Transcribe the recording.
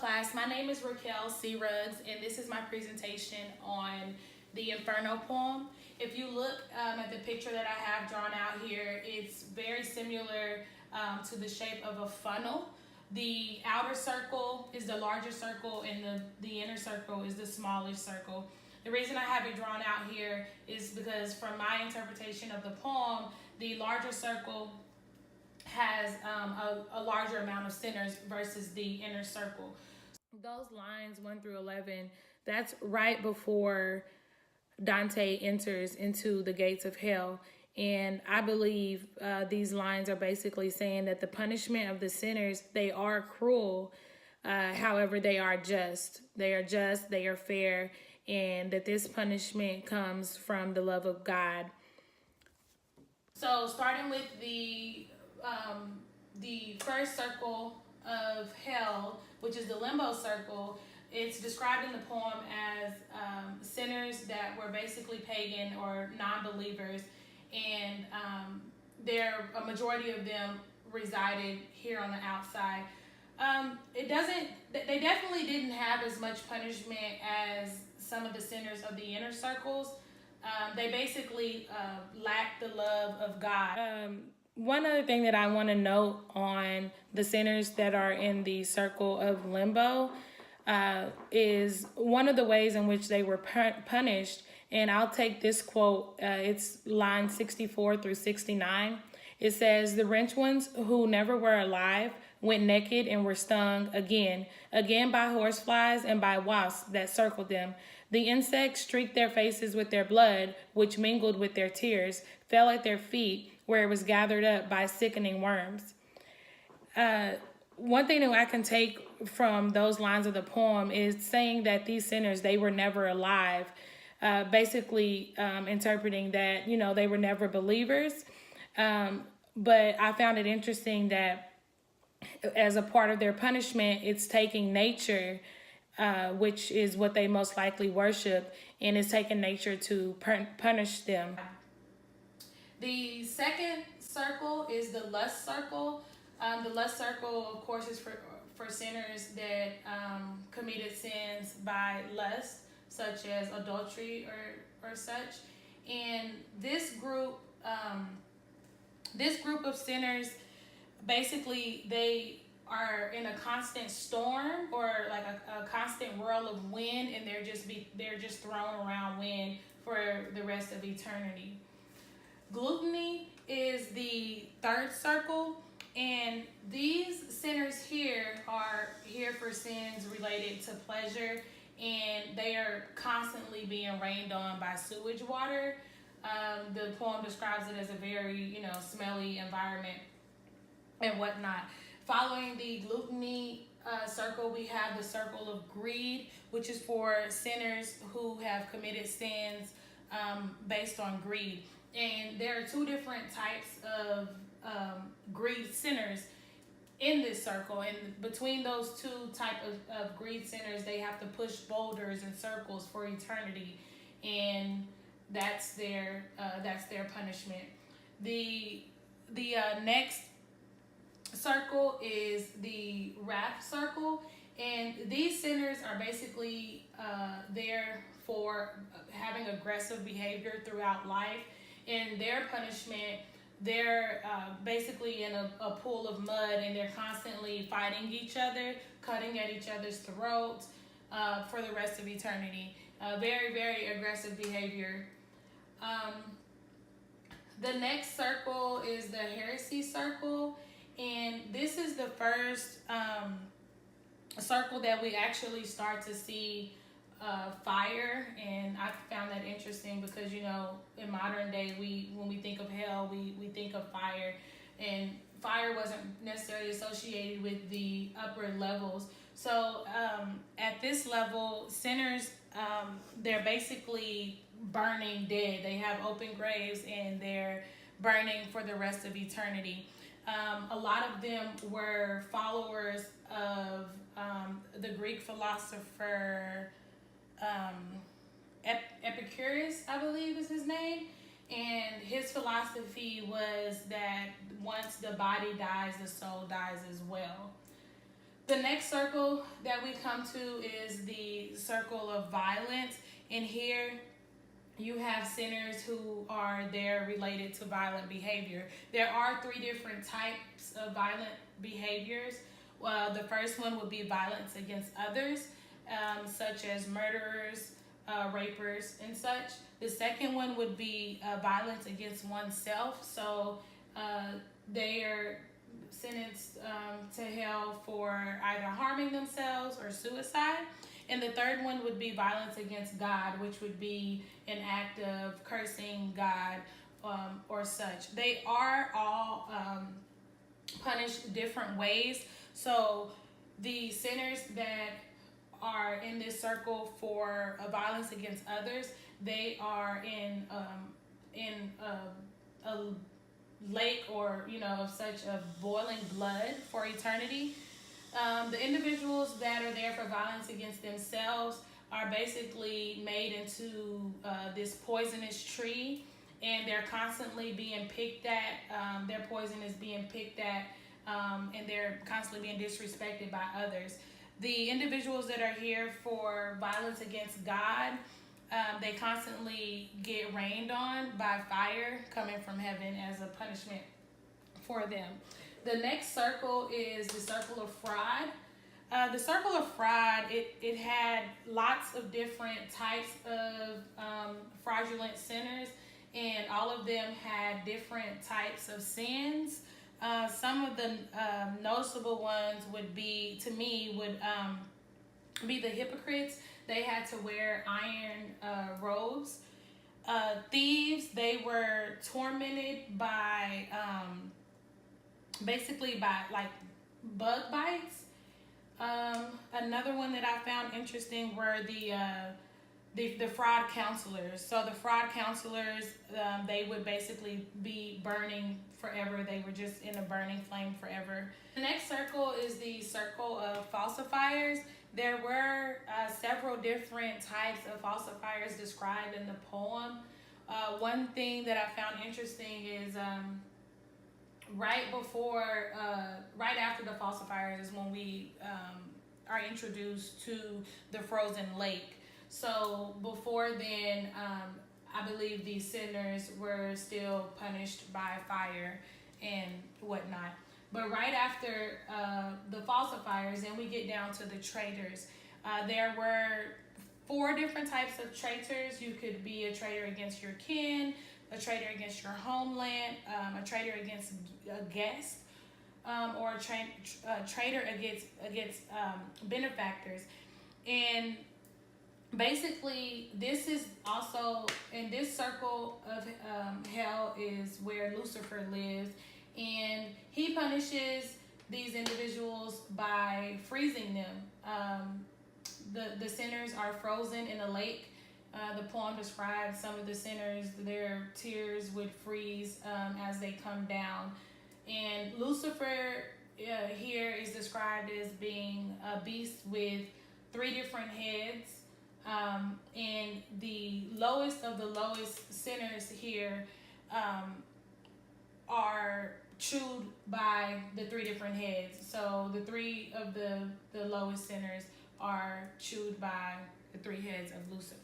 class. My name is Raquel C. Ruggs, and this is my presentation on the Inferno poem. If you look at the picture that I have drawn out here, it's very similar to the shape of a funnel. The outer circle is the larger circle, and the inner circle is the smaller circle. The reason I have it drawn out here is because from my interpretation of the poem, the larger circle has a larger amount of sinners versus the inner circle. Those lines 1 through 11, that's right before Dante enters into the gates of hell. And I believe these lines are basically saying that the punishment of the sinners, they are cruel. However, they are just. They are just, they are fair, and that this punishment comes from the love of God. So starting with the first circle of hell, which is the limbo circle, it's described in the poem as sinners that were basically pagan or non-believers, and a majority of them resided here on the outside. They definitely didn't have as much punishment as some of the sinners of the inner circles. They basically lacked the love of God. One other thing that I want to note on the sinners that are in the circle of limbo is one of the ways in which they were punished. And I'll take this quote. It's line 64 through 69. It says, "The wretched ones who never were alive went naked and were stung again by horseflies and by wasps that circled them. The insects streaked their faces with their blood, which mingled with their tears, fell at their feet, where it was gathered up by sickening worms." One thing that I can take from those lines of the poem is saying that these sinners, they were never alive, basically interpreting that, they were never believers. But I found it interesting that as a part of their punishment, it's taking nature, which is what they most likely worship, and it's taking nature to punish them. The second circle is the lust circle. The lust circle, of course, is for sinners that committed sins by lust, such as adultery or such. And this group of sinners, basically, they are in a constant storm or like a constant whirl of wind, and they're just thrown around wind for the rest of eternity. Gluttony is the third circle, and these sinners here are here for sins related to pleasure, and they are constantly being rained on by sewage water. The poem describes it as a very, smelly environment and whatnot. Following the gluttony circle, we have the circle of greed, which is for sinners who have committed sins based on greed. And there are two different types of greed sinners in this circle. And between those two types of greed sinners, they have to push boulders and circles for eternity. And that's their punishment. The next circle is the wrath circle, and these sinners are basically there for having aggressive behavior throughout life. And their punishment, they're basically in a pool of mud, and they're constantly fighting each other, cutting at each other's throats for the rest of eternity. Very, very aggressive behavior. The next circle is the heresy circle, and this is the first circle that we actually start to see fire. And I found that interesting because, in modern day, when we think of hell, we think of fire, and fire wasn't necessarily associated with the upper levels. So at this level, sinners, they're basically burning dead. They have open graves, and they're burning for the rest of eternity. A lot of them were followers of the Greek philosopher Epicurus, I believe is his name. And his philosophy was that once the body dies, the soul dies as well. The next circle that we come to is the circle of violence. And here you have sinners who are there related to violent behavior. There are three different types of violent behaviors. Well, the first one would be violence against others, such as murderers, rapers, and such. The second one would be violence against oneself. So they are sentenced to hell for either harming themselves or suicide. And the third one would be violence against God, which would be an act of cursing God or such. They are all punished different ways. So the sinners that are in this circle for violence against others, they are in a lake or of such of boiling blood for eternity. The individuals that are there for violence against themselves are basically made into this poisonous tree, and they're constantly being picked at. Their poison is being picked at, and they're constantly being disrespected by others. The individuals that are here for violence against God, they constantly get rained on by fire coming from heaven as a punishment for them. The next circle is the circle of fraud. The circle of fraud, it had lots of different types of fraudulent sinners, and all of them had different types of sins. Some of the noticeable ones would be, to me, would be the hypocrites. They had to wear iron robes. Thieves, they were tormented by basically by like bug bites. Another one that I found interesting were the fraud counselors. So the fraud counselors, they would basically be burning forever. They were just in a burning flame forever. The next circle is the circle of falsifiers. There were several different types of falsifiers described in the poem. One thing that I found interesting is right after the falsifiers is when we are introduced to the frozen lake. So before then, I believe these sinners were still punished by fire and whatnot. But right after the falsifiers, then we get down to the traitors. There were 4 different types of traitors. You could be a traitor against your kin, a traitor against your homeland, a traitor against a guest, or a traitor against benefactors. And basically, this is also in this circle of hell is where Lucifer lives, and he punishes these individuals by freezing them. The sinners are frozen in a lake. The poem describes some of the sinners, their tears would freeze as they come down. And Lucifer here is described as being a beast with 3 different heads. And the lowest of the lowest sinners here are chewed by the 3 different heads. So the 3 of the lowest sinners are chewed by the 3 heads of Lucifer.